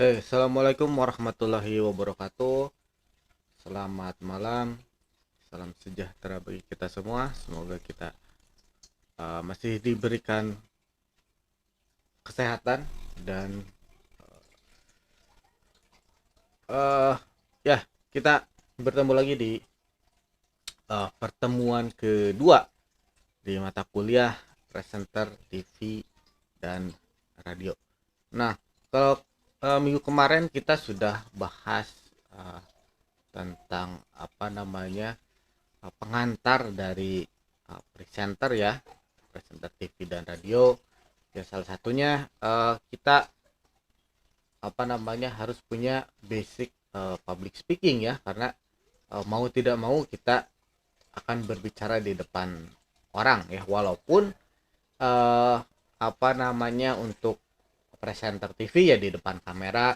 Assalamualaikum warahmatullahi wabarakatuh. Selamat malam, salam sejahtera bagi kita semua. Semoga kita masih diberikan kesehatan dan uh, ya kita bertemu lagi di pertemuan kedua di mata kuliah presenter TV dan radio. Nah, kalau minggu kemarin kita sudah bahas uh, tentang apa namanya pengantar dari presenter ya, presenter TV dan radio. Ya salah satunya kita apa namanya harus punya basic public speaking ya, karena mau tidak mau kita akan berbicara di depan orang ya, walaupun eh, apa namanya untuk presenter TV ya di depan kamera,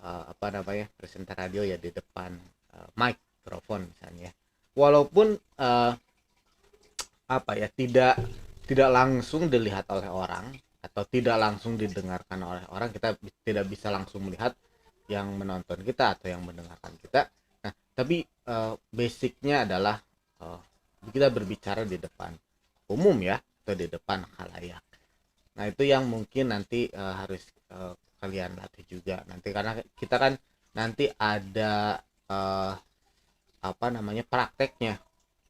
apa namanya presenter radio ya di depan mikrofon misalnya, walaupun apa ya tidak langsung dilihat oleh orang atau tidak langsung didengarkan oleh orang, kita tidak bisa langsung melihat yang menonton kita atau yang mendengarkan kita. Nah tapi basicnya adalah uh, kita berbicara di depan umum ya, atau di depan khalayak. Nah itu yang mungkin nanti harus kalian latih juga nanti, karena kita kan nanti ada apa namanya prakteknya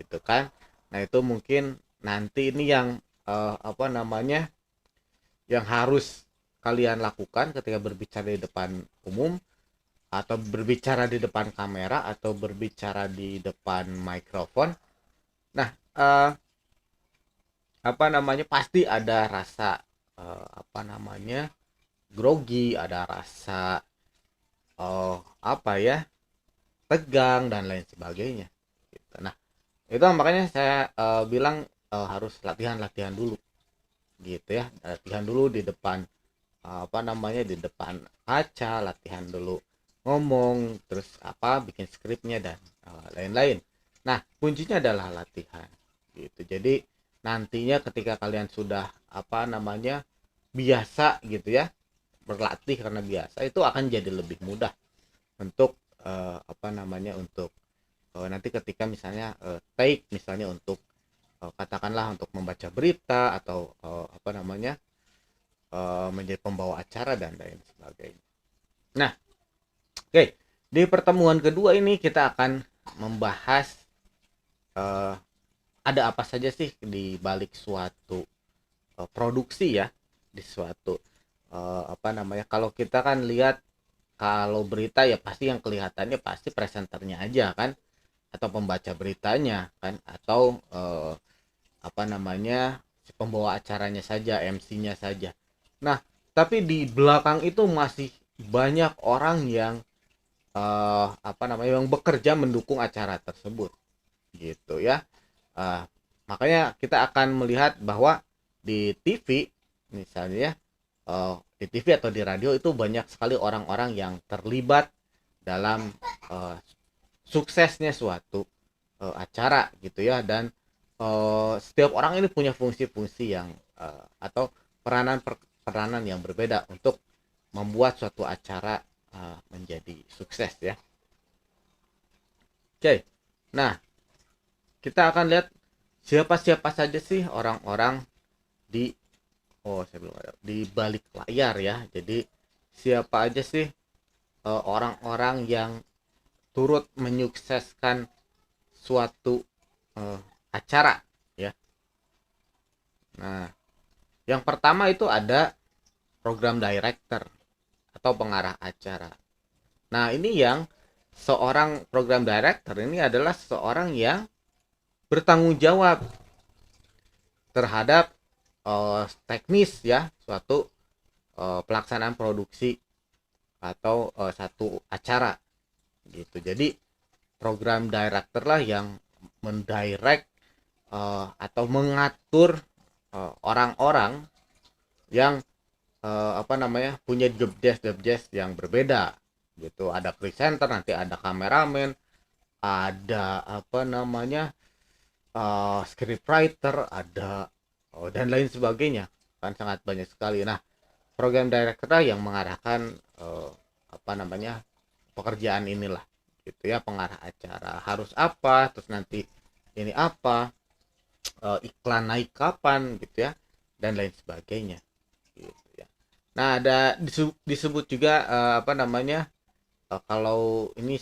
gitu kan. Nah itu mungkin nanti ini yang apa namanya yang harus kalian lakukan ketika berbicara di depan umum, atau berbicara di depan kamera, atau berbicara di depan mikrofon. Nah apa namanya pasti ada rasa apa namanya grogi, ada rasa apa ya tegang dan lain sebagainya gitu. Nah itu makanya saya bilang harus latihan dulu gitu ya, latihan dulu di depan apa namanya di depan kaca, latihan dulu ngomong, terus apa bikin skripnya dan lain-lain. Nah kuncinya adalah latihan gitu. Jadi nantinya ketika kalian sudah apa namanya biasa gitu ya, berlatih karena biasa, itu akan jadi lebih mudah untuk apa namanya untuk nanti ketika misalnya take misalnya untuk katakanlah untuk membaca berita atau apa namanya menjadi pembawa acara dan lain sebagainya. Nah, oke, di pertemuan kedua ini kita akan membahas eh, ada apa saja sih di balik suatu produksi ya, di suatu apa namanya, kalau kita kan lihat kalau berita ya pasti yang kelihatannya pasti presenternya aja kan, atau pembaca beritanya kan, atau apa namanya si pembawa acaranya saja, MC-nya saja. Nah tapi di belakang itu masih banyak orang yang apa namanya yang bekerja mendukung acara tersebut gitu ya. uh, Makanya kita akan melihat bahwa di TV misalnya, di TV atau di radio itu banyak sekali orang-orang yang terlibat dalam suksesnya suatu acara gitu ya, dan setiap orang ini punya fungsi-fungsi yang atau peranan yang berbeda untuk membuat suatu acara menjadi sukses ya. Oke, nah kita akan lihat siapa-siapa saja sih orang-orang di saya belum ada di balik layar ya. Jadi siapa aja sih orang-orang yang turut menyukseskan suatu acara ya. Nah, yang pertama itu ada program director atau pengarah acara. Nah, ini yang seorang program director ini adalah seorang yang bertanggung jawab terhadap teknis ya suatu pelaksanaan produksi atau satu acara gitu. Jadi program director lah yang mendirect atau mengatur orang-orang yang apa namanya punya job desk yang berbeda gitu. Ada presenter, nanti ada kameramen, ada apa namanya scriptwriter, ada dan lain sebagainya, kan sangat banyak sekali. Nah program director yang mengarahkan apa namanya, pekerjaan inilah gitu ya, pengarah acara harus apa, terus nanti ini apa, iklan naik kapan gitu ya, dan lain sebagainya gitu ya. Nah, ada disebut juga apa namanya, kalau ini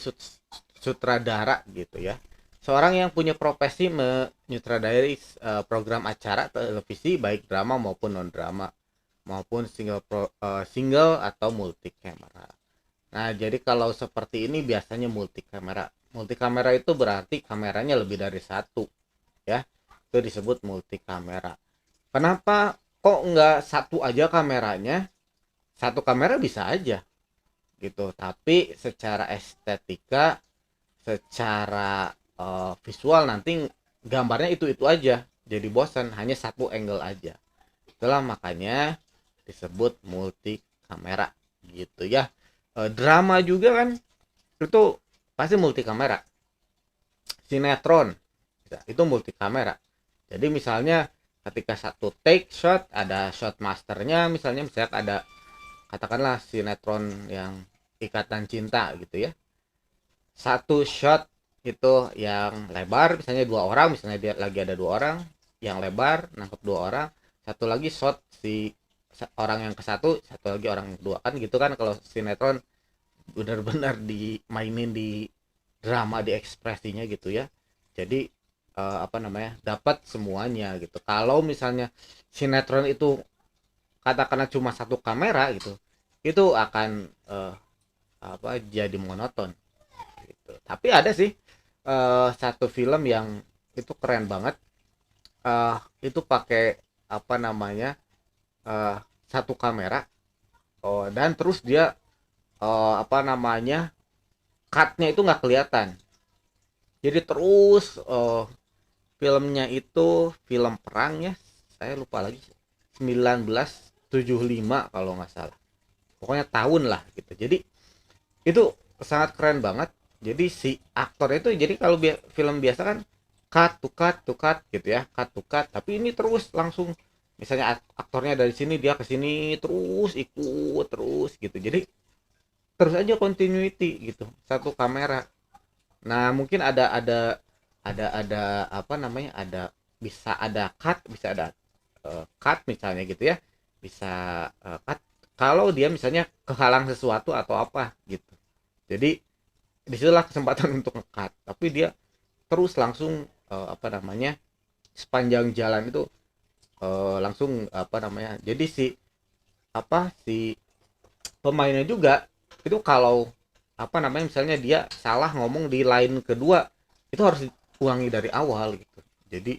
sutradara gitu ya, seorang yang punya profesi menyutradari program acara televisi baik drama maupun non drama, maupun single atau multi kamera. Nah, jadi kalau seperti ini biasanya multi kamera. Multi kamera itu berarti kameranya lebih dari satu ya, itu disebut multi kamera. Kenapa kok nggak satu aja kameranya? Satu kamera bisa aja gitu, tapi secara estetika, secara visual nanti gambarnya itu aja, jadi bosan hanya satu angle aja. Itulah makanya disebut multi kamera gitu ya. Drama juga kan itu pasti multi kamera. Sinetron itu multi kamera. Jadi misalnya ketika satu take shot, ada shot masternya, misalnya ada, katakanlah sinetron yang Ikatan Cinta gitu ya, satu shot itu yang lebar, misalnya dua orang, misalnya dia lagi ada dua orang yang lebar nangkep dua orang, satu lagi shot si orang yang ke satu lagi orang yang kedua, kan gitu kan kalau sinetron benar-benar dimainin di drama, di ekspresinya gitu ya. Jadi apa namanya, dapat semuanya gitu. Kalau misalnya sinetron itu katakanlah cuma satu kamera gitu, itu akan apa, jadi monoton gitu. Tapi ada sih satu film yang itu keren banget, itu pakai apa namanya, uh, satu kamera, dan terus dia apa namanya, cutnya itu nggak kelihatan, jadi terus filmnya itu film perang ya, saya lupa lagi, 1975 kalau nggak salah, pokoknya tahun lah gitu. Jadi itu sangat keren banget. Jadi si aktor itu, jadi kalau film biasa kan cut to cut to cut gitu ya, cut to cut, tapi ini terus langsung, misalnya aktornya dari sini dia ke sini terus ikut terus gitu, jadi terus aja continuity gitu, satu kamera. Nah, mungkin ada apa namanya, ada, bisa ada cut, bisa ada cut misalnya gitu ya, bisa cut kalau dia misalnya kehalang sesuatu atau apa gitu. Jadi disitulah kesempatan untuk ngekat, tapi dia terus langsung apa namanya, sepanjang jalan itu langsung apa namanya, jadi si pemainnya juga itu kalau apa namanya, misalnya dia salah ngomong di line kedua, itu harus diulangi dari awal gitu. Jadi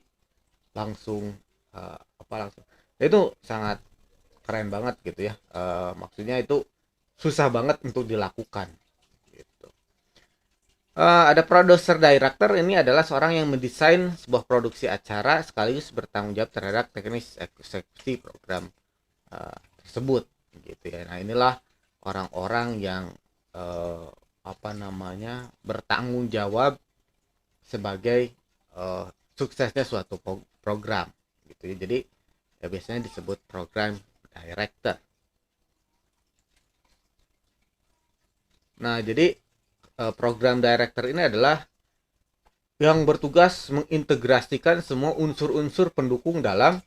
langsung apa langsung, itu sangat keren banget gitu ya. Maksudnya itu susah banget untuk dilakukan gitu. Ada producer director, ini adalah seorang yang mendesain sebuah produksi acara sekaligus bertanggung jawab terhadap teknis eksekusi program tersebut gitu ya. Nah, inilah orang-orang yang uh, apa namanya, bertanggung jawab sebagai uh, suksesnya suatu program gitu ya. Jadi ya biasanya disebut program director. Nah, jadi program director ini adalah yang bertugas mengintegrasikan semua unsur-unsur pendukung dalam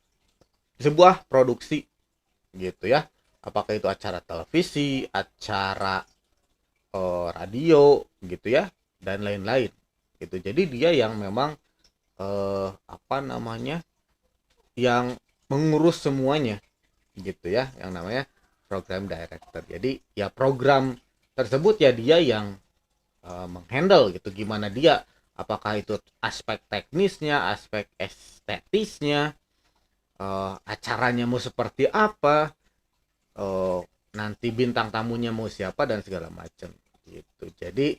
sebuah produksi gitu ya. Apakah itu acara televisi, acara radio gitu ya, dan lain-lain gitu. Jadi dia yang memang apa namanya, yang mengurus semuanya gitu ya, yang namanya program director. Jadi ya program tersebut ya dia yang menghandle gitu, gimana dia, apakah itu aspek teknisnya, aspek estetisnya, acaranya mau seperti apa, nanti bintang tamunya mau siapa dan segala macam gitu. Jadi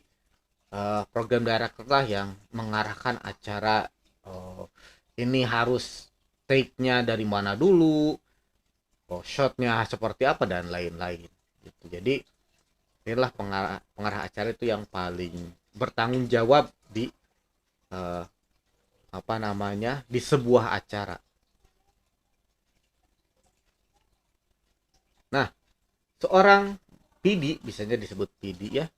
program director lah yang mengarahkan acara, ini harus take-nya dari mana dulu, shotnya seperti apa dan lain-lain gitu. Jadi inilah pengarah acara itu yang paling bertanggung jawab di eh, apa namanya, di sebuah acara. Nah, seorang PD, biasanya disebut PD ya,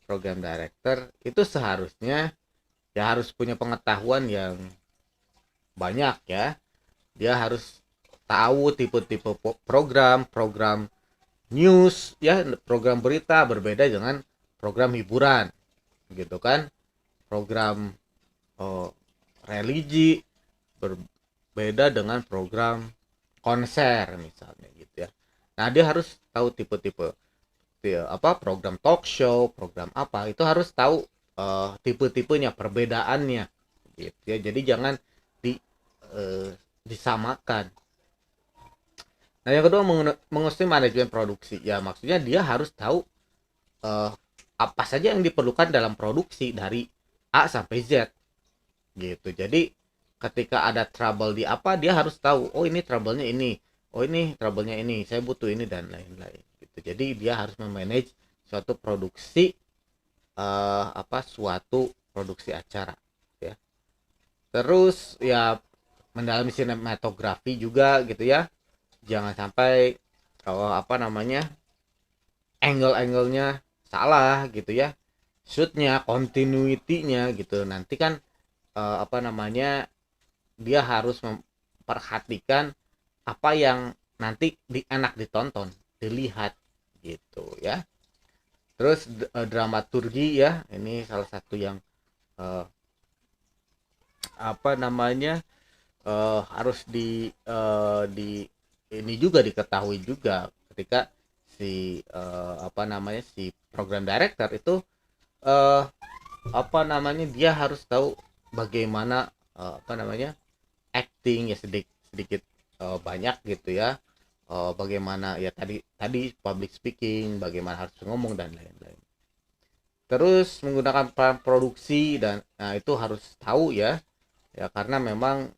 program director, itu seharusnya ya harus punya pengetahuan yang banyak ya. Dia harus tahu tipe-tipe program news ya, program berita berbeda dengan program hiburan gitu kan. Program oh, religi berbeda dengan program konser misalnya gitu ya. Nah, dia harus tahu tipe-tipe apa program talk show, program apa, itu harus tahu tipe-tipenya, perbedaannya gitu ya. Jadi jangan di disamakan. Nah, yang kedua menguasai manajemen produksi. Ya, maksudnya dia harus tahu uh, apa saja yang diperlukan dalam produksi dari A sampai Z gitu. Jadi ketika ada trouble di apa, dia harus tahu, oh ini trouble-nya ini, oh ini trouble-nya ini, saya butuh ini dan lain-lain gitu. Jadi dia harus memanage suatu produksi suatu produksi acara ya. Terus ya mendalami sinematografi juga gitu ya. Jangan sampai kalau angle-angle-nya salah gitu ya, shootnya, continuity-nya gitu. Nanti kan dia harus memperhatikan apa yang nanti enak ditonton, dilihat gitu ya. Terus dramaturgi ya, ini salah satu yang uh, harus di ini juga diketahui juga ketika si program director itu uh, dia harus tahu bagaimana acting ya, sedikit sedikit banyak gitu ya, bagaimana ya tadi tadi public speaking, bagaimana harus ngomong dan lain-lain. Terus menggunakan peran produksi dan nah itu harus tahu ya, ya karena memang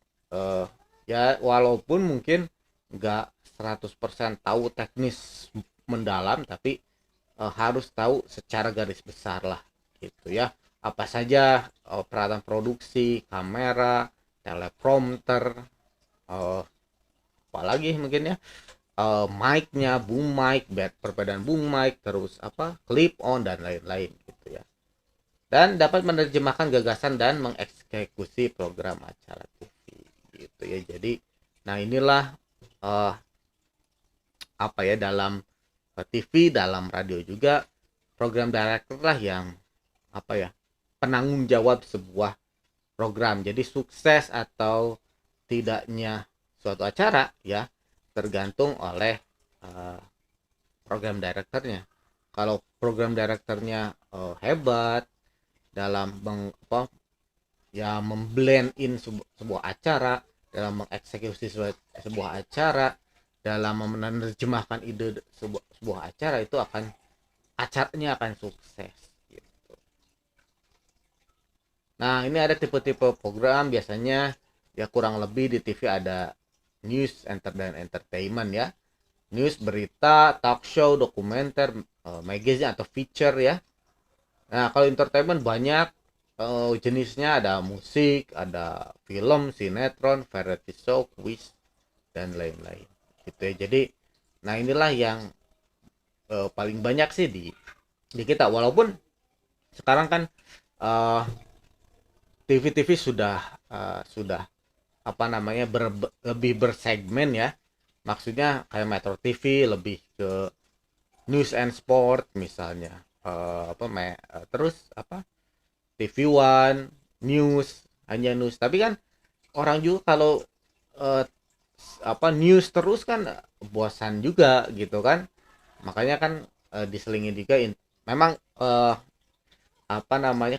ya walaupun mungkin nggak 100% tahu teknis mendalam, tapi harus tahu secara garis besar lah gitu ya, apa saja peralatan produksi, kamera, teleprompter, apalagi mungkin ya, mic-nya, boom mic, perbedaan boom mic, terus clip on dan lain-lain gitu ya. Dan dapat menerjemahkan gagasan dan mengeksekusi program acara TV gitu ya. Jadi nah inilah uh, dalam TV, dalam radio juga, program director lah yang penanggung jawab sebuah program. Jadi sukses atau tidaknya suatu acara ya tergantung oleh uh, program directornya. Kalau program directornya hebat dalam memblend in sebuah acara, dalam mengeksekusi sebuah acara, dalam menerjemahkan ide sebuah acara, itu acaranya akan sukses gitu. Nah, ini ada tipe-tipe program, biasanya ya kurang lebih di TV ada news, dan entertainment ya. News, berita, talk show, dokumenter, magazine atau feature ya. Nah, kalau entertainment banyak jenisnya, ada musik, ada film, sinetron, variety show, quiz dan lain-lain. Gitu ya. Jadi, nah inilah yang paling banyak sih di kita. Walaupun sekarang kan TV-TV sudah lebih bersegmen ya. Maksudnya kayak Metro TV lebih ke news and sport misalnya. Terus TV One news, hanya news. Tapi kan orang juga kalau uh, news terus kan bosan juga gitu kan. Makanya kan diselingin juga memang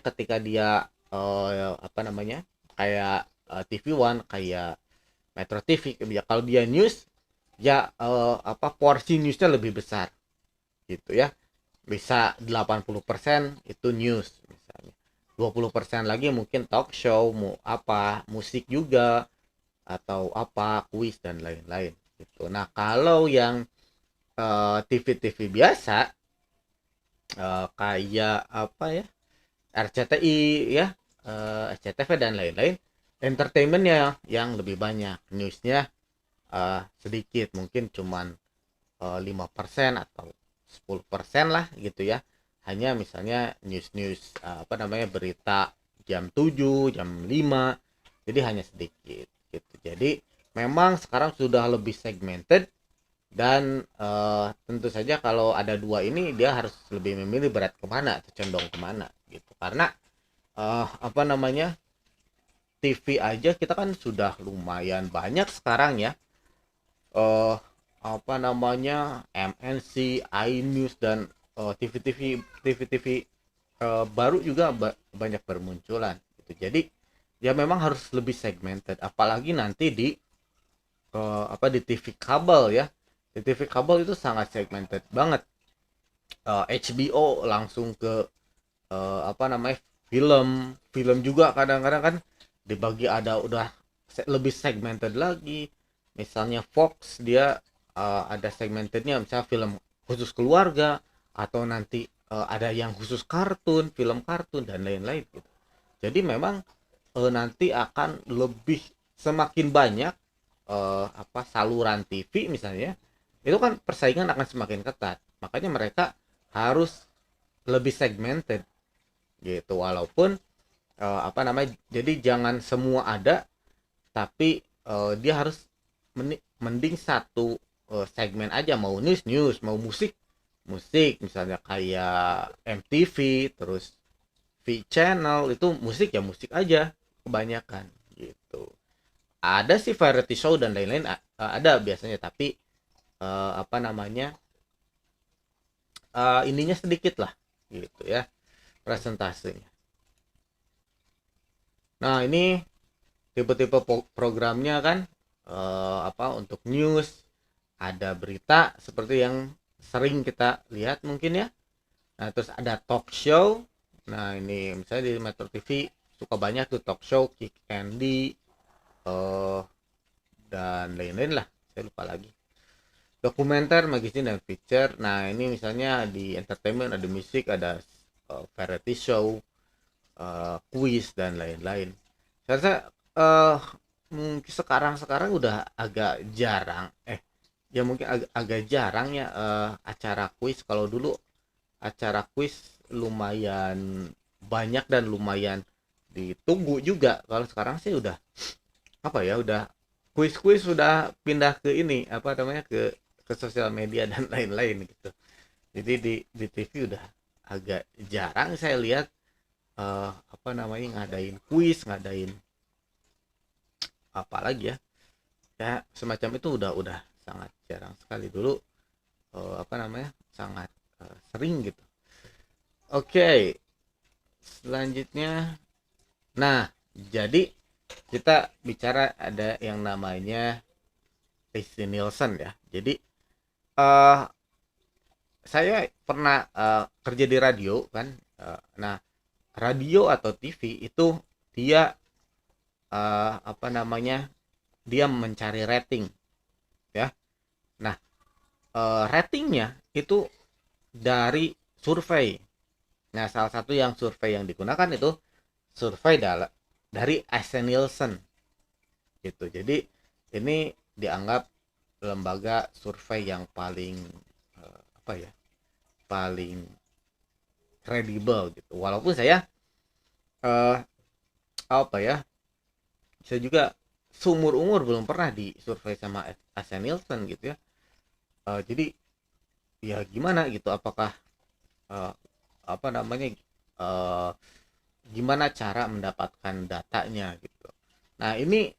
ketika dia kayak TV One, kayak Metro TV ya, kalau dia news ya porsi newsnya lebih besar gitu ya, bisa 80% itu news misalnya, 20% lagi mungkin talk show, musik juga, atau quiz dan lain-lain gitu. Nah, kalau yang TV-TV biasa kayak RCTI ya, SCTV dan lain-lain, entertainmentnya yang lebih banyak, newsnya sedikit, mungkin cuman 5% atau 10% lah gitu ya, hanya misalnya news-news apa namanya, berita jam 7 jam 5, jadi hanya sedikit gitu. Jadi memang sekarang sudah lebih segmented, dan tentu saja kalau ada dua ini dia harus lebih memilih berat kemana atau condong kemana gitu, karena apa namanya, TV aja kita kan sudah lumayan banyak sekarang ya, eh apa namanya, MNC, iNews, dan TV-TV baru juga banyak bermunculan gitu. Jadi ya memang harus lebih segmented, apalagi nanti di apa, di TV kabel ya. Di TV kabel itu sangat segmented banget. HBO langsung ke apa namanya, film film juga kadang-kadang kan dibagi, ada udah lebih segmented lagi. Misalnya Fox dia ada segmentednya, misalnya film khusus keluarga, atau nanti ada yang khusus kartun, film kartun dan lain-lain gitu. Jadi memang nanti akan lebih, semakin banyak apa, saluran TV misalnya, itu kan persaingan akan semakin ketat, makanya mereka harus lebih segmented gitu. Walaupun apa namanya, jadi jangan semua ada, tapi dia harus mending satu segmen aja, mau news, mau musik misalnya kayak MTV, terus V channel itu musik, ya musik aja kebanyakan gitu. Ada sih variety show dan lain-lain, ada biasanya, tapi apa namanya, ininya sedikit lah gitu ya, presentasenya. Nah ini tipe-tipe programnya kan, apa, untuk news ada berita seperti yang sering kita lihat mungkin ya. Nah terus ada talk show. Nah ini misalnya di Metro TV suka banyak tuh talk show, Kick Andy, eh dan lain-lain lah, saya lupa lagi. Dokumenter, magazine, dan feature. Nah ini misalnya di entertainment ada musik, ada variety show, quiz dan lain-lain. Saya rasa mungkin sekarang udah agak jarang, ya mungkin agak jarang ya acara quiz. Kalau dulu acara quiz lumayan banyak dan lumayan ditunggu juga. Kalau sekarang sih udah, apa ya, udah kuis-kuis sudah pindah ke ini, apa namanya, ke sosial media dan lain-lain gitu. Jadi di TV udah agak jarang saya lihat apa namanya, ngadain kuis, ngadain apa lagi ya, ya semacam itu udah sangat jarang sekali. Dulu apa namanya, sangat sering gitu. Oke, selanjutnya, nah jadi kita bicara ada yang namanya Leslie Nielsen ya. Jadi uh, saya pernah kerja di radio kan. Nah radio atau TV itu dia apa namanya, dia mencari rating ya. Nah ratingnya itu dari survei. Nah salah satu yang survei yang digunakan itu survei dari Nielsen Nielsen gitu. Jadi ini dianggap lembaga survei yang paling apa ya, paling kredibel gitu. Walaupun saya eh, apa ya, saya juga seumur umur belum pernah disurvei sama Nielsen Nielsen gitu ya. Jadi ya gimana gitu, apakah eh, apa namanya, eh, gimana cara mendapatkan datanya gitu. Nah ini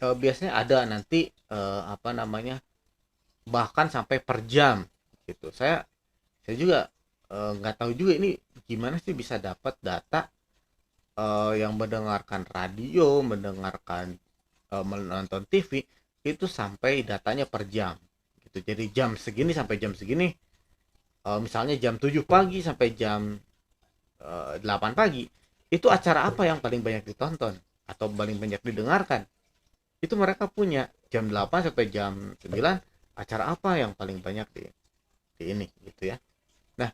biasanya ada nanti apa namanya, bahkan sampai per jam gitu. Saya juga nggak tahu juga ini gimana sih bisa dapat data yang mendengarkan radio, mendengarkan menonton TV itu sampai datanya per jam gitu. Jadi jam segini sampai jam segini, misalnya jam 7 pagi sampai jam 8 pagi, itu acara apa yang paling banyak ditonton atau paling banyak didengarkan. Itu mereka punya jam 8 sampai jam 9, acara apa yang paling banyak di ini gitu ya. Nah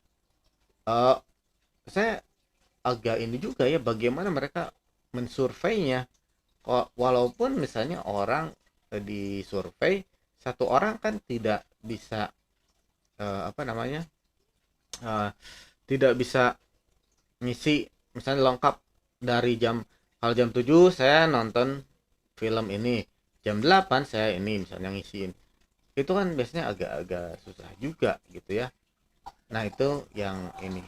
eh, saya agak ini juga ya, bagaimana mereka mensurveinya. Walaupun misalnya orang di survei satu orang kan tidak bisa apa namanya, eh, tidak bisa ngisi misalnya lengkap dari kalau jam 7 saya nonton film ini, jam 8 saya ini misalnya ngisiin. Itu kan biasanya agak-agak susah juga gitu ya. Nah, itu yang ini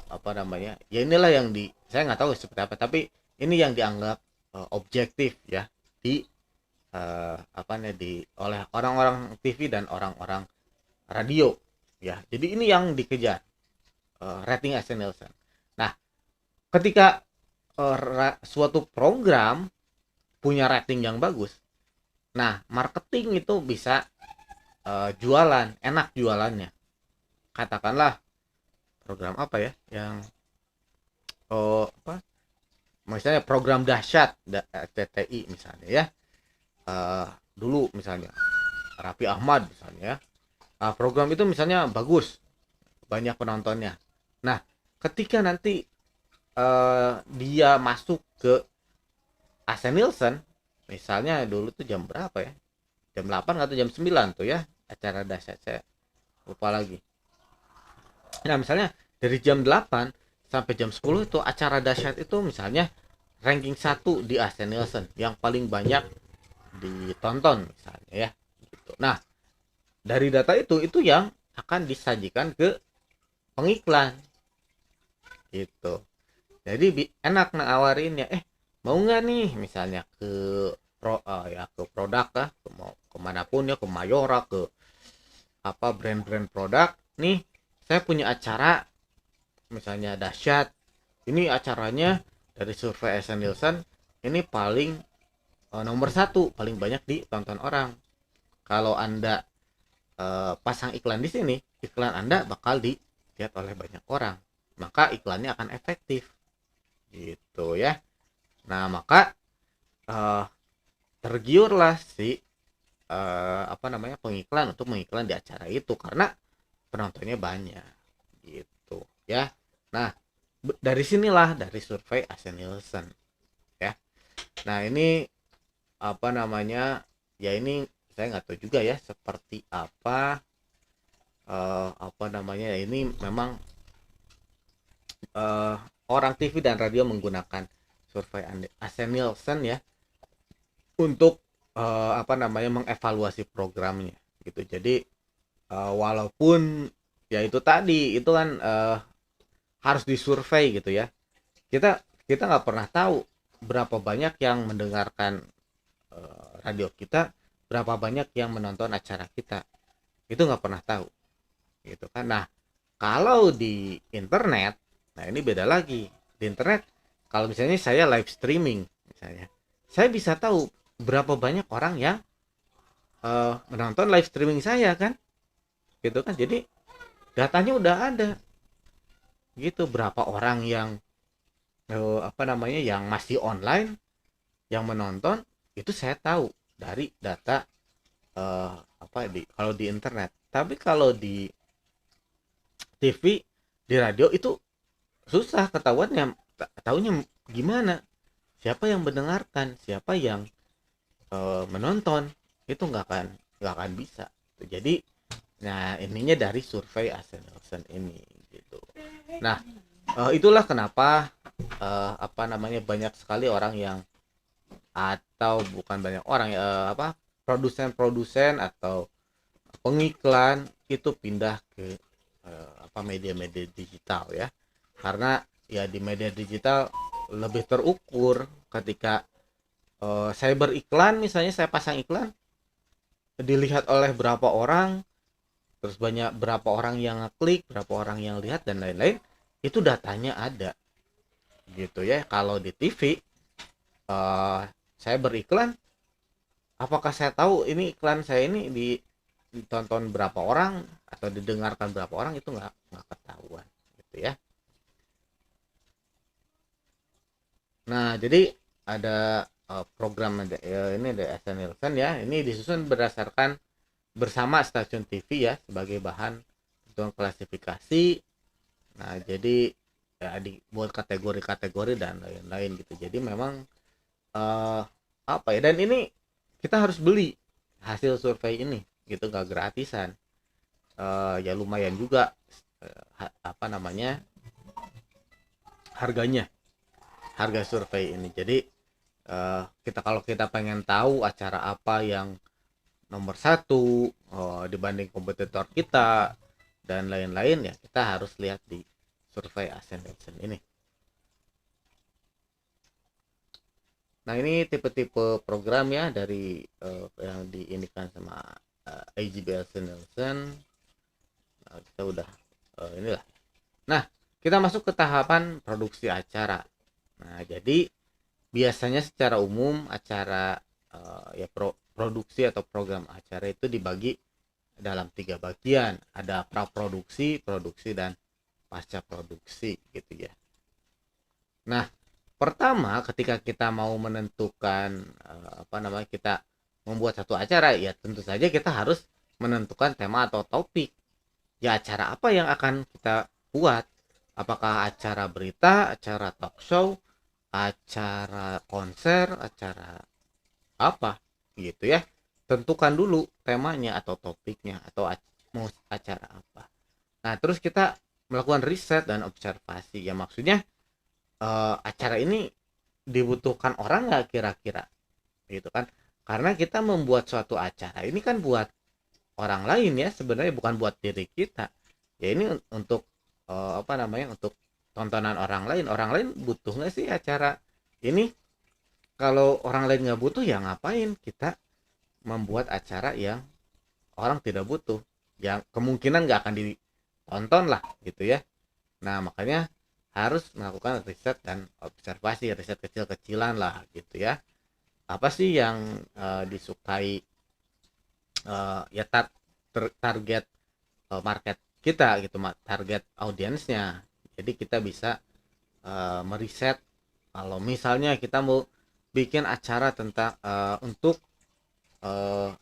apa namanya? Ya inilah yang saya nggak tahu seperti apa, tapi ini yang dianggap objektif ya di apa nih oleh orang-orang TV dan orang-orang radio ya. Jadi ini yang dikejar rating AS Nielsen. Nah, ketika suatu program punya rating yang bagus, nah marketing itu bisa jualan, enak jualannya. Katakanlah program apa ya yang apa misalnya program dahsyat TTI misalnya ya, dulu misalnya Raffi Ahmad misalnya ya. Program itu misalnya bagus, banyak penontonnya. Nah, ketika nanti dia masuk ke AC Nielsen, misalnya dulu tuh jam berapa ya, jam 8 atau jam 9 tuh ya acara dahsyat, saya lupa lagi. Nah, misalnya dari jam 8 sampai jam 10 itu acara dahsyat itu misalnya ranking 1 di AC Nielsen yang paling banyak ditonton misalnya ya gitu. Nah, dari data itu yang akan disajikan ke pengiklan gitu. Jadi enak nawarinnya, mau nggak nih misalnya ke ya ke produk lah, mau kemanapun ya, ke Mayora, ke apa brand-brand produk nih, saya punya acara misalnya dahsyat, ini acaranya dari survei SN Nielsen ini paling nomor satu, paling banyak ditonton orang. Kalau anda pasang iklan di sini, iklan anda bakal dilihat oleh banyak orang, maka iklannya akan efektif gitu ya. Nah, maka uh, tergiurlah si apa namanya pengiklan untuk mengiklan di acara itu karena penontonnya banyak gitu ya. Nah, dari sinilah dari survei AC Nielsen ya. Nah, ini apa namanya, ya ini saya nggak tahu juga ya seperti apa namanya ya, ini memang uh, orang TV dan radio menggunakan survei AC Nielsen ya untuk apa namanya mengevaluasi programnya gitu. Jadi walaupun ya itu tadi itu kan harus disurvei gitu ya, kita kita nggak pernah tahu berapa banyak yang mendengarkan radio kita, berapa banyak yang menonton acara kita, itu nggak pernah tahu gitu kan. Nah, kalau di internet, nah ini beda lagi. Di internet kalau misalnya saya live streaming misalnya, saya bisa tahu berapa banyak orang yang menonton live streaming saya kan gitu kan. Jadi datanya udah ada gitu, berapa orang yang apa namanya yang masih online yang menonton, itu saya tahu dari data apa kalau di internet. Tapi kalau di TV, di radio itu susah ketahuannya, tahunya gimana, siapa yang mendengarkan, siapa yang menonton, itu nggak akan bisa. Jadi nah ininya dari survei Nielsen ini gitu. Nah, itulah kenapa apa namanya banyak sekali orang yang, atau bukan banyak orang ya, apa produsen-produsen atau pengiklan itu pindah ke apa media-media digital ya. Karena ya di media digital lebih terukur. Ketika saya beriklan misalnya, saya pasang iklan dilihat oleh berapa orang, terus banyak berapa orang yang ngeklik, berapa orang yang lihat dan lain-lain, itu datanya ada gitu ya. Kalau di TV saya beriklan, apakah saya tahu ini iklan saya ini ditonton berapa orang atau didengarkan berapa orang, itu nggak ketahuan gitu ya. Nah, jadi ada program ini ada SN Nielsen ya, ini disusun berdasarkan bersama stasiun TV ya sebagai bahan untuk klasifikasi. Nah, jadi ya dibuat kategori-kategori dan lain-lain gitu. Jadi memang eh, apa ya, dan ini kita harus beli hasil survei ini gitu, nggak gratisan. Ya lumayan juga apa namanya, harganya, harga survei ini. Jadi kita kalau kita pengen tahu acara apa yang nomor satu dibanding kompetitor kita dan lain-lain, ya kita harus lihat di survei Ascend ini. Nah, ini tipe-tipe program ya dari yang diinikan sama AGBL Nielsen. Nah, kita udah inilah. Nah, kita masuk ke tahapan produksi acara. Nah, jadi biasanya secara umum acara ya produksi atau program acara itu dibagi dalam 3 bagian. Ada praproduksi, produksi, dan pasca produksi gitu ya. Nah, pertama ketika kita mau menentukan apa namanya, kita membuat satu acara, ya tentu saja kita harus menentukan tema atau topik. Ya, acara apa yang akan kita buat? Apakah acara berita, acara talk show, acara konser, acara apa gitu ya. Tentukan dulu temanya atau topiknya, atau mau acara apa. Nah, terus kita melakukan riset dan observasi. Ya, maksudnya acara ini dibutuhkan orang nggak kira-kira gitu kan. Karena kita membuat suatu acara ini kan buat orang lain ya, sebenarnya bukan buat diri kita. Ya, ini untuk apa namanya, untuk tontonan orang lain butuh nggak sih acara ini? Kalau orang lain nggak butuh, ya ngapain kita membuat acara yang orang tidak butuh, yang kemungkinan nggak akan ditonton lah gitu ya. Nah, makanya harus melakukan riset dan observasi, riset kecil-kecilan lah gitu ya. Apa sih yang disukai ya target market kita gitu, target audiensnya. Jadi kita bisa meriset. Kalau misalnya kita mau bikin acara tentang untuk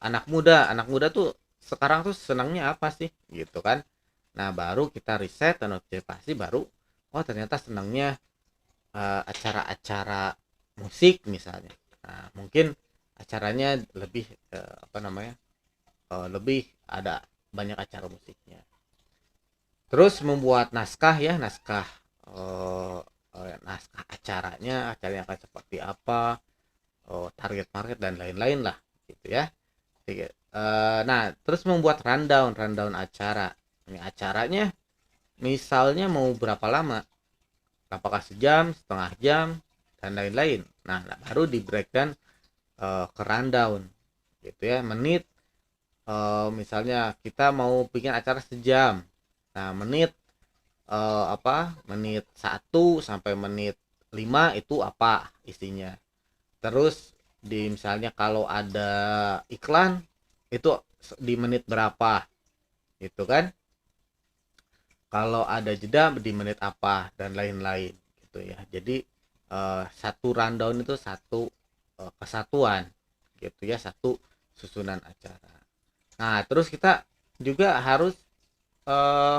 anak muda tuh sekarang tuh senangnya apa sih gitu kan. Nah, baru kita riset dan observasi, baru oh ternyata senangnya acara-acara musik misalnya. Nah, mungkin acaranya lebih apa namanya, lebih ada banyak acara musiknya. Terus membuat naskah ya, naskah acaranya akan seperti apa, target market dan lain-lain lah gitu ya. Nah, terus membuat rundown acara. Ini acaranya misalnya mau berapa lama, apakah sejam, setengah jam, dan lain-lain. Nah, baru di breakdown ke rundown gitu ya, menit. Misalnya kita mau bikin acara sejam, nah menit menit 1 sampai menit 5 itu apa isinya. Terus misalnya kalau ada iklan itu di menit berapa gitu kan, kalau ada jeda di menit apa, dan lain-lain gitu ya. Jadi satu rundown itu satu kesatuan gitu ya, satu susunan acara. Nah, terus kita juga harus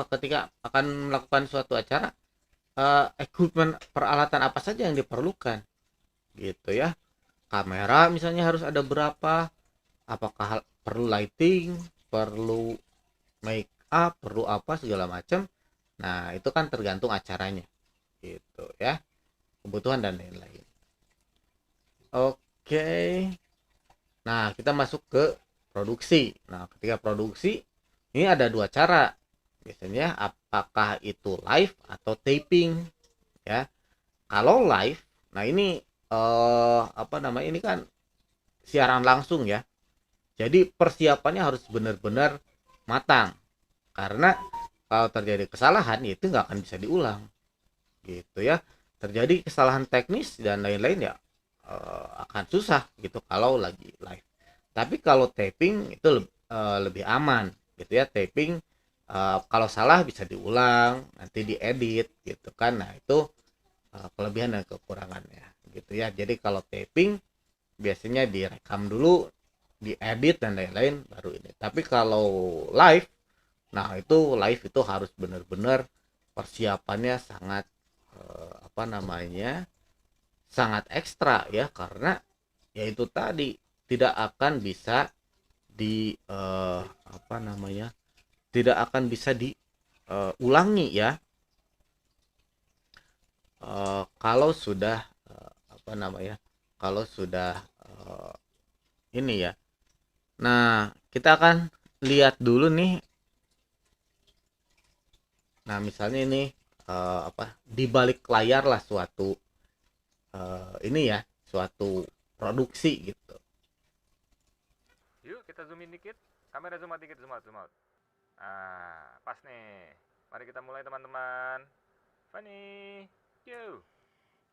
ketika akan melakukan suatu acara, equipment, peralatan apa saja yang diperlukan gitu ya. Kamera misalnya harus ada berapa, apakah perlu lighting, perlu make up, perlu apa segala macam. Nah, itu kan tergantung acaranya gitu ya, kebutuhan dan lain-lain. Oke. Nah, kita masuk ke produksi. Nah, ketika produksi ini ada 2 cara biasanya, apakah itu live atau taping ya. Kalau live, nah ini apa namanya, ini kan siaran langsung ya, jadi persiapannya harus benar-benar matang, karena kalau terjadi kesalahan ya itu nggak akan bisa diulang gitu ya. Terjadi kesalahan teknis dan lain-lain ya akan susah gitu kalau lagi live. Tapi kalau taping itu lebih aman gitu ya. Taping kalau salah bisa diulang, nanti diedit gitu kan. Nah, itu kelebihan dan kekurangannya gitu ya. Jadi kalau taping biasanya direkam dulu, diedit dan lain-lain, baru ini. Tapi kalau live, nah itu live itu harus benar-benar persiapannya sangat apa namanya, sangat ekstra ya, karena yaitu tadi tidak akan bisa apa namanya, tidak akan bisa diulangi ya. kalau sudah apa namanya, kalau sudah ini ya. Nah, kita akan lihat dulu nih. Nah, misalnya ini apa, di balik layar lah suatu ini ya, suatu produksi gitu. Yuk kita zoom in dikit. Kamera zoom out dikit, zoom out, zoom out. Nah, pas nih. Mari kita mulai teman-teman. Fanny, yuk.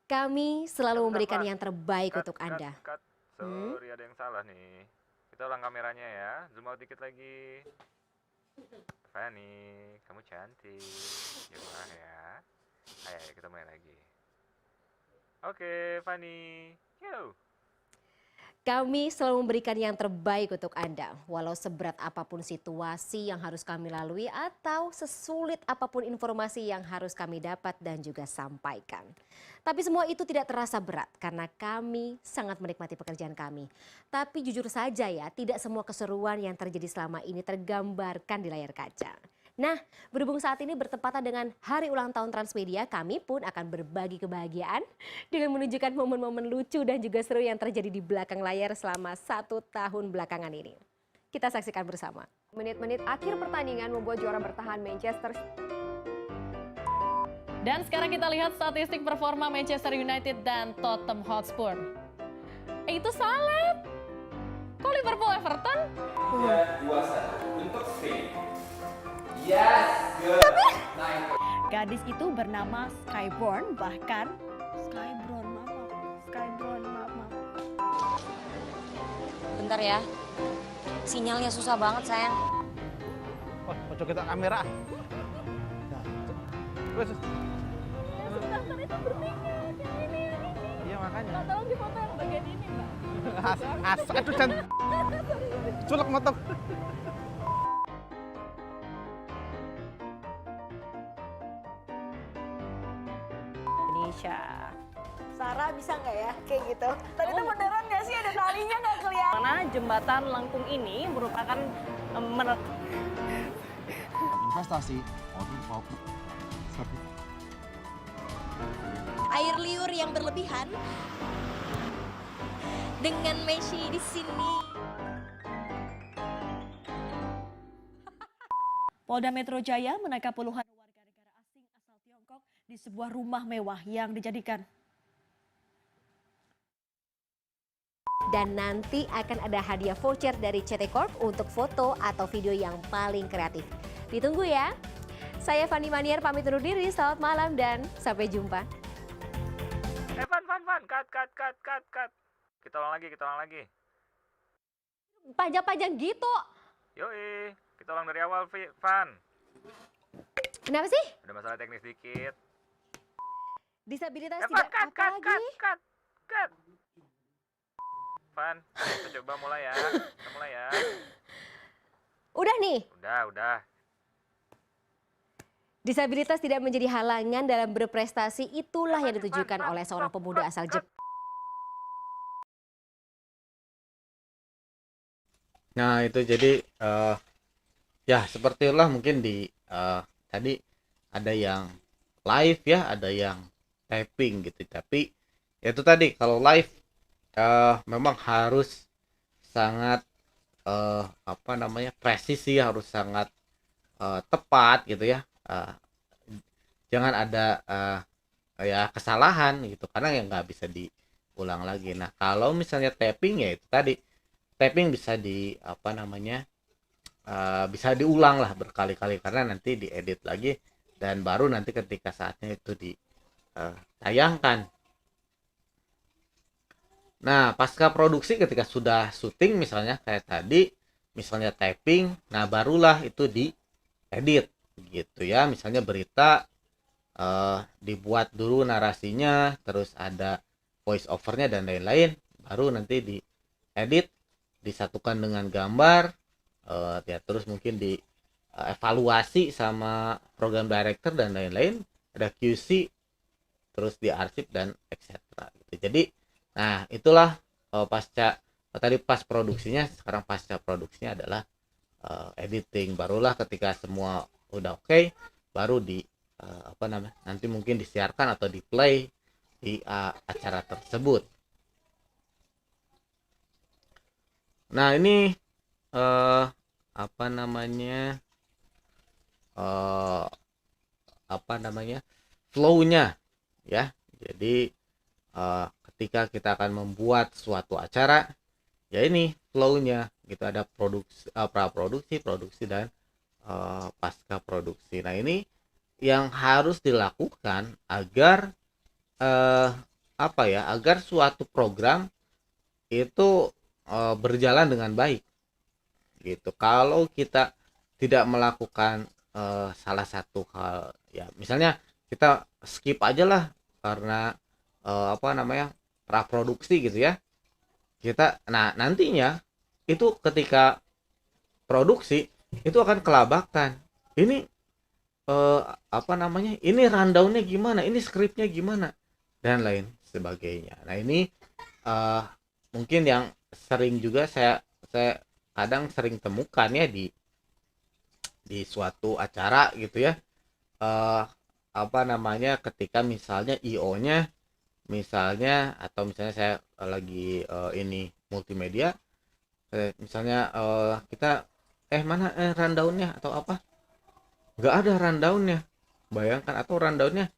Kami selalu Bentar, memberikan Van. yang terbaik Cut, untuk cut, Anda. cut. Sorry, ada yang salah nih. Kita ulang kameranya ya. Zoom out dikit lagi. Fanny, kamu cantik. Gimana ya? Ayo, kita mulai lagi. Oke, Fanny. Yuk. Kami selalu memberikan yang terbaik untuk Anda, walau seberat apapun situasi yang harus kami lalui atau sesulit apapun informasi yang harus kami dapat dan juga sampaikan. Tapi semua itu tidak terasa berat karena kami sangat menikmati pekerjaan kami. Tapi jujur saja ya, tidak semua keseruan yang terjadi selama ini tergambarkan di layar kaca. Nah, berhubung saat ini bertepatan dengan hari ulang tahun Transmedia, kami pun akan berbagi kebahagiaan dengan menunjukkan momen-momen lucu dan juga seru yang terjadi di belakang layar selama 1 tahun belakangan ini. Kita saksikan bersama. Menit-menit akhir pertandingan membuat juara bertahan Manchester. Dan sekarang kita lihat statistik performa Manchester United dan Tottenham Hotspur. Itu salah. Kok Liverpool Everton? Ya, 2-1 untuk Spain. Yes, good. Nice. Gadis itu bernama Skyborn, bahkan Skyborn, maaf. Bentar ya, sinyalnya susah banget sayang. Wah, kocok kita kamera. Terus. Sebentar itu bertiga, yang ini. Iya makanya. Mbak, tolong di foto yang bagian ini, Mbak. Aduh, Chan. Sulek motok. Indonesia. Sarah bisa nggak ya kayak gitu? Tadi tuh beneran nggak sih ada talinya nggak kelihatan? Karena jembatan lengkung ini merupakan Investasi. Air liur yang berlebihan dengan Messi di sini. Polda Metro Jaya menangkap puluhan warga negara asing asal Tiongkok di sebuah rumah mewah yang dijadikan. Dan nanti akan ada hadiah voucher dari CT Corp untuk foto atau video yang paling kreatif. Ditunggu ya. Saya Fanny Maniar pamit undur diri. Selamat malam dan sampai jumpa. Van. Cut. Kita ulang lagi. Panjang-panjang gitu. Yoi, kita ulang dari awal, Van. Kenapa sih? Ada masalah teknis dikit. Disabilitas Van, tidak apa lagi? cut. Van, kita coba mulai ya. Kita mulai ya. Udah nih. Udah. Disabilitas tidak menjadi halangan dalam berprestasi, itulah yang ditujukan oleh seorang pemuda asal Jepang. Nah, itu jadi ya seperti itulah mungkin di tadi ada yang live ya, ada yang typing gitu. Tapi ya itu tadi kalau live memang harus sangat apa namanya, presisi, harus sangat tepat gitu ya. Jangan ada ya kesalahan gitu, karena ya nggak bisa diulang lagi. Nah, kalau misalnya tapping ya itu tadi, tapping bisa di apa namanya, bisa diulang lah berkali-kali karena nanti diedit lagi dan baru nanti ketika saatnya itu ditayangkan. Nah, pasca produksi ketika sudah syuting misalnya kayak tadi, misalnya tapping, nah barulah itu diedit gitu ya. Misalnya berita dibuat dulu narasinya, terus ada voice overnya dan lain-lain, baru nanti diedit, disatukan dengan gambar, ya terus mungkin dievaluasi sama program director dan lain-lain, ada QC, terus diarsip dan etc. gitu. Jadi nah itulah tadi pas produksinya. Sekarang pasca produksinya adalah editing, barulah ketika semua udah oke, baru di apa namanya, nanti mungkin disiarkan atau di play di acara tersebut. Nah ini apa namanya, eh, apa namanya, flow-nya ya. Jadi ketika kita akan membuat suatu acara, ya ini flow-nya gitu, ada produksi, praproduksi, produksi, dan pasca produksi. Nah ini yang harus dilakukan agar apa ya, agar suatu program itu berjalan dengan baik gitu. Kalau kita tidak melakukan salah satu hal, ya misalnya kita skip aja lah karena apa namanya, praproduksi gitu ya, kita, nah nantinya itu ketika produksi itu akan kelabakan. Ini apa namanya, ini rundownnya gimana, ini skripnya gimana, dan lain sebagainya. Nah ini mungkin yang sering juga saya kadang sering temukan ya di suatu acara gitu ya, apa namanya, ketika misalnya IO-nya misalnya, atau misalnya saya lagi ini multimedia, misalnya kita mana rundownnya atau apa, nggak ada rundownnya, bayangkan, atau rundownnya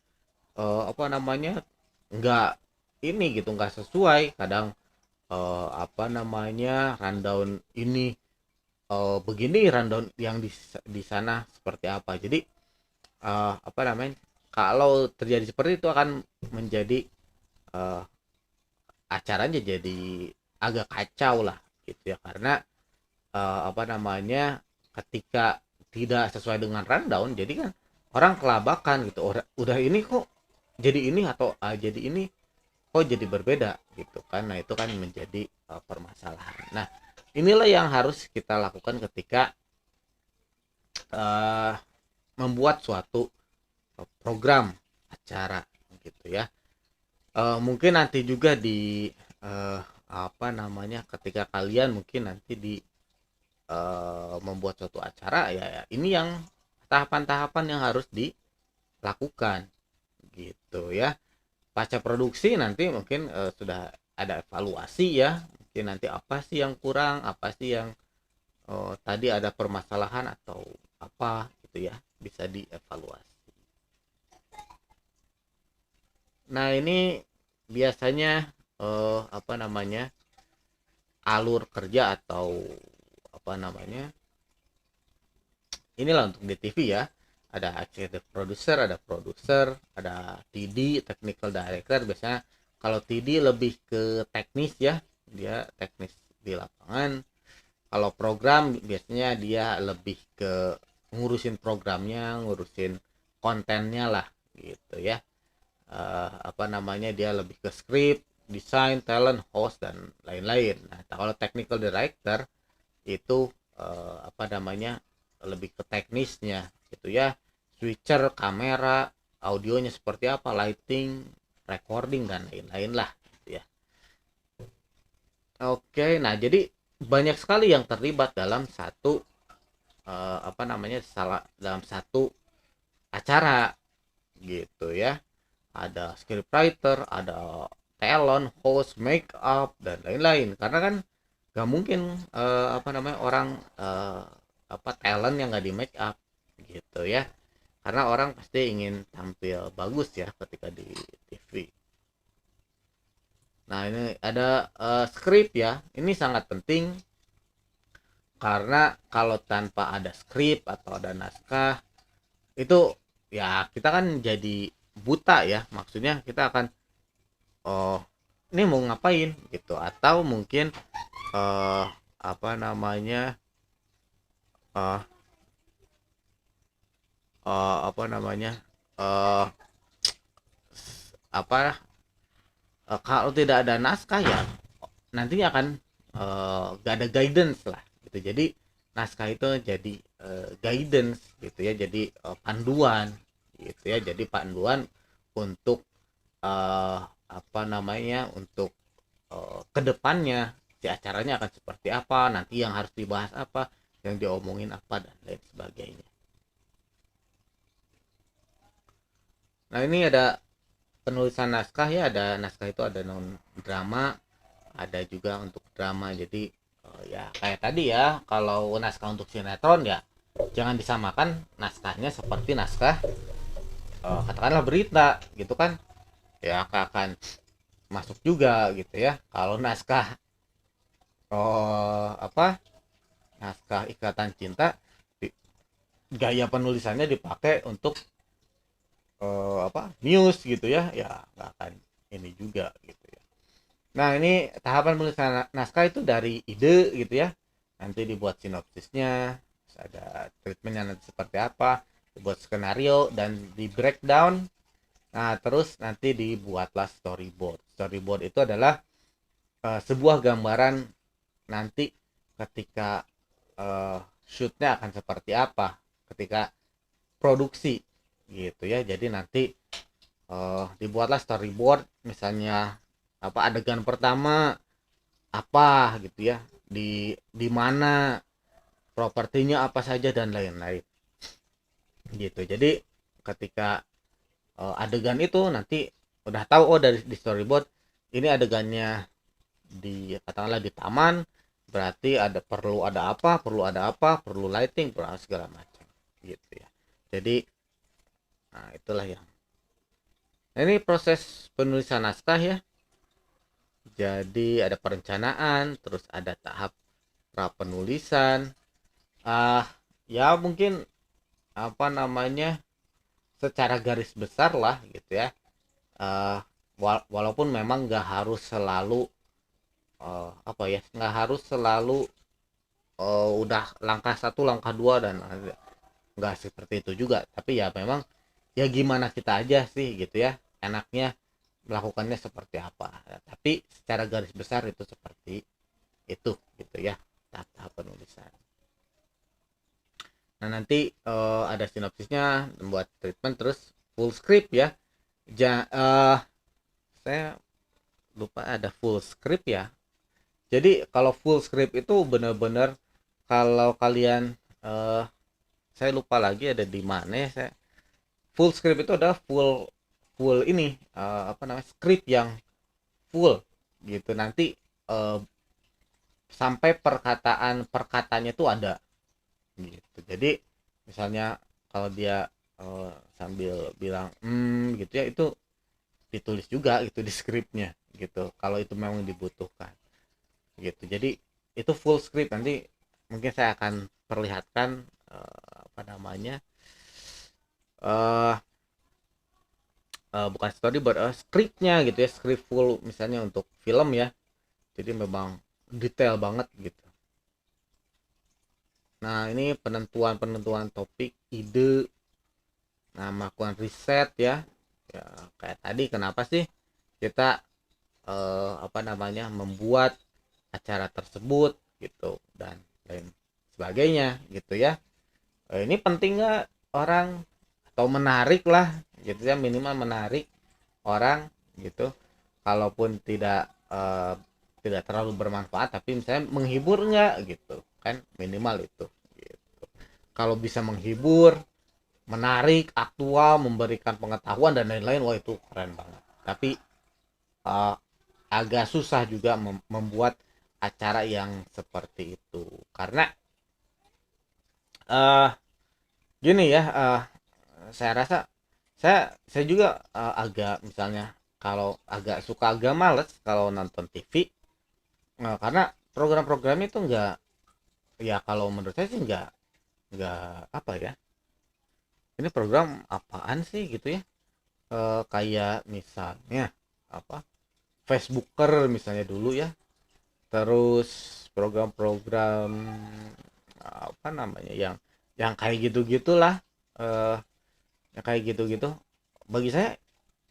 apa namanya, nggak ini gitu, nggak sesuai. Kadang apa namanya, rundown ini begini, rundown yang di sana seperti apa. Jadi apa namanya, kalau terjadi seperti itu akan menjadi acaranya jadi agak kacau lah gitu ya, karena apa namanya, ketika tidak sesuai dengan rundown, jadi kan orang kelabakan gitu, udah ini kok jadi ini, atau jadi ini kok jadi berbeda gitu kan. Nah itu kan menjadi permasalahan. Nah inilah yang harus kita lakukan ketika membuat suatu program acara gitu ya. Mungkin nanti juga di apa namanya, ketika kalian mungkin nanti di membuat suatu acara, ya ini yang tahapan-tahapan yang harus dilakukan gitu ya. Pasca produksi nanti mungkin sudah ada evaluasi ya, mungkin nanti apa sih yang kurang, apa sih yang tadi ada permasalahan atau apa gitu ya, bisa dievaluasi. Nah ini biasanya apa namanya, alur kerja atau apa namanya, inilah untuk di TV ya, ada executive producer, ada produser, ada TD, technical director. Biasanya kalau TD lebih ke teknis ya, dia teknis di lapangan. Kalau program biasanya dia lebih ke ngurusin programnya, ngurusin kontennya lah gitu ya. Apa namanya, dia lebih ke script, desain, talent, host, dan lain-lain. Nah kalau technical director itu apa namanya, lebih ke teknisnya gitu ya, switcher, kamera, audionya seperti apa, lighting, recording, dan lain-lain lah gitu ya. Oke, nah jadi banyak sekali yang terlibat dalam satu apa namanya, dalam satu acara gitu ya. Ada scriptwriter, ada talent, host, make up, dan lain-lain. Karena kan gak mungkin apa namanya, orang apa talent yang gak di make up gitu ya, karena orang pasti ingin tampil bagus ya ketika di TV. Nah ini ada skrip ya, ini sangat penting, karena kalau tanpa ada skrip atau ada naskah itu ya kita kan jadi buta ya, maksudnya kita akan oh ini mau ngapain gitu, atau mungkin apa namanya, apa namanya, apa kalau tidak ada naskah ya nantinya akan gak ada guidance lah gitu. Jadi naskah itu jadi guidance gitu ya, jadi panduan gitu ya, jadi panduan untuk apa namanya, untuk kedepannya si acaranya akan seperti apa, nanti yang harus dibahas apa, yang diomongin apa, dan lain sebagainya. Nah, ini ada penulisan naskah ya, ada naskah itu ada non drama, ada juga untuk drama. Jadi ya kayak tadi ya, kalau naskah untuk sinetron ya jangan disamakan naskahnya seperti naskah katakanlah berita gitu kan, ya akan masuk juga gitu ya. Kalau naskah naskah ikatan cinta, gaya penulisannya dipakai untuk news gitu ya, ya nggak akan ini juga gitu ya. Nah, ini tahapan penulisan naskah itu dari ide gitu ya, nanti dibuat sinopsisnya, terus ada treatmentnya nanti seperti apa, dibuat skenario dan di breakdown. Nah, terus nanti dibuatlah storyboard. Storyboard itu adalah sebuah gambaran nanti ketika shootnya akan seperti apa ketika produksi gitu ya. Jadi nanti dibuatlah storyboard, misalnya adegan pertama apa gitu ya, di mana, propertinya apa saja dan lain-lain gitu. Jadi ketika adegan itu nanti udah tahu, dari di storyboard ini adegannya katakanlah di taman, berarti perlu ada apa, perlu lighting, perlu segala macam gitu ya. Jadi itulah yang ini proses penulisan naskah ya. Jadi ada perencanaan, terus ada tahap pra penulisan. Ya mungkin secara garis besar lah gitu ya. Walaupun memang nggak harus selalu nggak harus selalu udah langkah 1 langkah 2 dan nggak seperti itu juga, tapi ya memang ya gimana kita aja sih gitu ya, enaknya melakukannya seperti apa. Tapi secara garis besar itu seperti itu gitu ya, tahap penulisan. Nah, nanti ada sinopsisnya, membuat treatment, terus full script ya. Saya lupa ada full script ya. Jadi kalau full script itu benar-benar, kalau kalian saya lupa lagi ada di mana ya, saya full script itu adalah full ini script yang full gitu. Nanti sampai perkataannya itu ada gitu. Jadi misalnya kalau dia sambil bilang gitu ya, itu ditulis juga gitu di skripnya gitu, kalau itu memang dibutuhkan gitu. Jadi itu full script. Nanti mungkin saya akan perlihatkan bukan storyboard, skripnya gitu ya, skrip full misalnya untuk film ya. Jadi memang detail banget gitu. Nah, ini penentuan topik, ide, melakukan riset ya. Ya kayak tadi, kenapa sih kita membuat acara tersebut gitu, dan lain sebagainya gitu ya. Ini penting nggak orang, atau menarik lah gitu ya, minimal menarik orang gitu. Kalaupun tidak terlalu bermanfaat, tapi misalnya menghibur nggak gitu kan, minimal itu gitu. Kalau bisa menghibur, menarik, aktual, memberikan pengetahuan dan lain-lain, wah itu keren banget. Tapi agak susah juga membuat acara yang seperti itu, karena gini ya, saya rasa saya juga agak, misalnya kalau agak males kalau nonton TV, karena program-program itu enggak, ya kalau menurut saya sih enggak ini program apaan sih gitu ya. Kayak misalnya Facebooker misalnya dulu ya, terus program-program yang kayak gitu-gitulah, yang kayak gitu-gitu. Bagi saya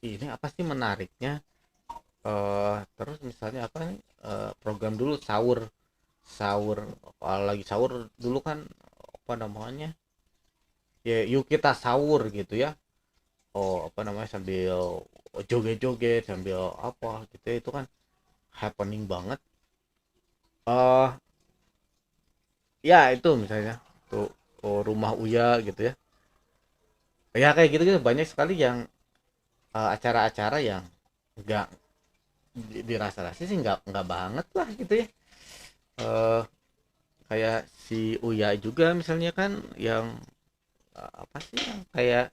ini apa sih menariknya? Terus misalnya program dulu sahur lagi sahur dulu kan, ya yuk kita sahur gitu ya. Sambil joget-joget, sambil gitu ya, itu kan happening banget. Ya itu misalnya tuh, rumah Uya gitu ya. Ya kayak gitu banyak sekali yang acara-acara yang nggak dirasa-rasa sih nggak banget lah gitu ya. Eh, Kayak si Uya juga misalnya kan yang apa sih yang kayak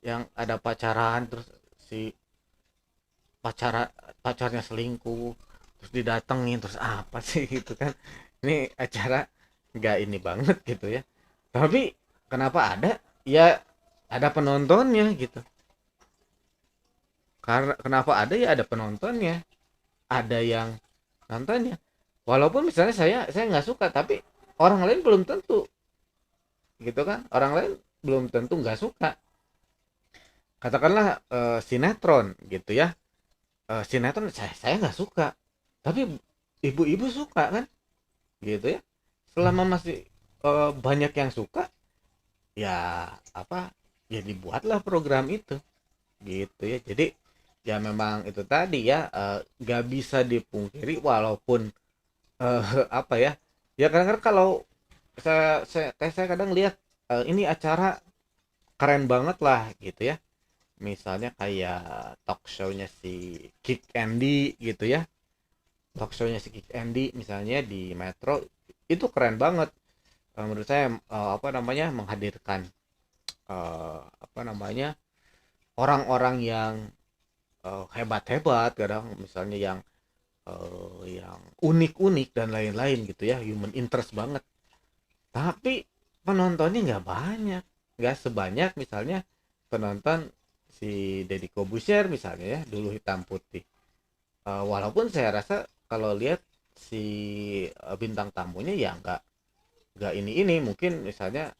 yang ada pacaran terus si pacarnya selingkuh terus didatengin terus apa sih gitu kan. Ini acara nggak ini banget gitu ya, tapi kenapa ada, ya ada penontonnya gitu. Karena kenapa ada, ya ada penontonnya, ada yang nontonnya. Walaupun misalnya saya nggak suka, tapi orang lain belum tentu gitu kan, orang lain belum tentu nggak suka. Katakanlah sinetron gitu ya. Sinetron saya nggak suka, tapi ibu-ibu suka kan gitu ya. Selama masih banyak yang suka, ya apa, ya dibuatlah program itu gitu ya. Jadi ya memang itu tadi ya, nggak bisa dipungkiri walaupun apa ya, ya kadang-kadang kalau saya kadang lihat ini acara keren banget lah gitu ya, misalnya kayak talk show-nya si Kick Andy gitu ya. Talk show-nya si Kick Andy misalnya di Metro itu keren banget. Menurut saya apa namanya, menghadirkan apa namanya, orang-orang yang hebat-hebat, kadang misalnya yang unik-unik dan lain-lain gitu ya, human interest banget. Tapi penontonnya nggak banyak, nggak sebanyak misalnya penonton si Deddy Corbuzier misalnya ya, dulu hitam putih. Walaupun saya rasa kalau lihat si bintang tamunya ya nggak ini mungkin misalnya,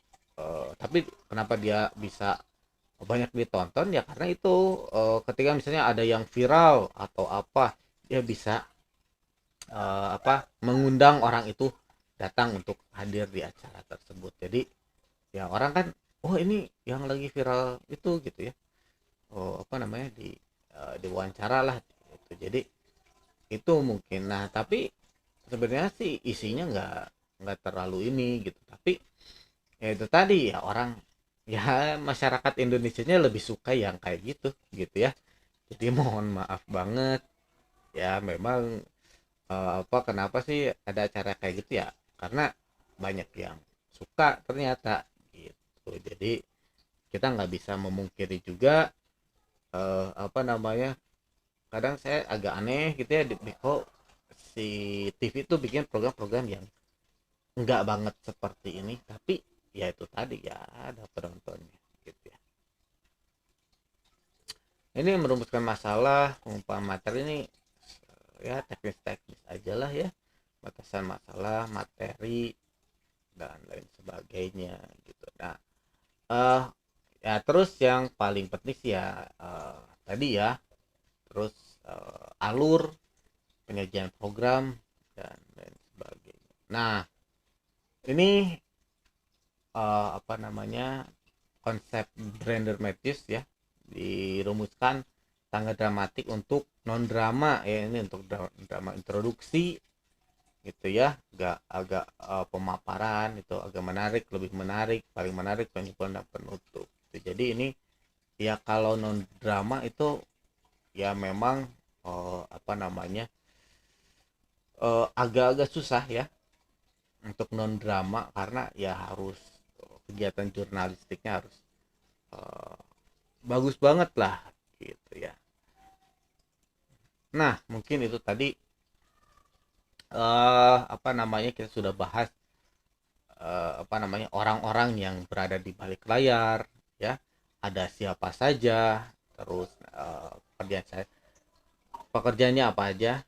tapi kenapa dia bisa banyak ditonton ya karena itu ketika misalnya ada yang viral atau apa, dia bisa apa, mengundang orang itu datang untuk hadir di acara tersebut. Jadi ya orang kan, oh ini yang lagi viral itu gitu ya, oh apa namanya, diwawancara lah gitu. Jadi itu mungkin. Nah tapi sebenarnya sih isinya nggak terlalu ini gitu, tapi ya itu tadi ya, orang ya masyarakat Indonesianya lebih suka yang kayak gitu ya. Jadi mohon maaf banget ya, memang apa, kenapa sih ada acara kayak gitu ya, karena banyak yang suka ternyata gitu. Jadi kita nggak bisa memungkiri juga apa namanya, kadang saya agak aneh gitu ya, kok si TV itu bikin program-program yang nggak banget seperti ini, tapi ya itu tadi ya ada penontonnya gitu ya. Ini merumuskan masalah, pengumpahan materi ini ya teknis-teknis aja lah ya, batasan masalah materi dan lain sebagainya gitu. Nah ya terus yang paling penting sih ya tadi ya, terus alur penyajian program dan lain sebagainya. Nah ini apa namanya, konsep Brander Matthews ya, dirumuskan tangga dramatik untuk non drama ya, ini untuk drama introduksi gitu ya, agak pemaparan itu agak menarik, lebih menarik, paling menarik, penyimpulan dan penutup gitu. Jadi ini ya kalau non drama itu ya memang apa namanya, agak-agak susah ya untuk non drama, karena ya harus kegiatan jurnalistiknya harus bagus banget lah gitu ya. Nah mungkin itu tadi apa namanya, kita sudah bahas apa namanya, orang-orang yang berada di balik layar ya, ada siapa saja, terus pekerjaannya apa aja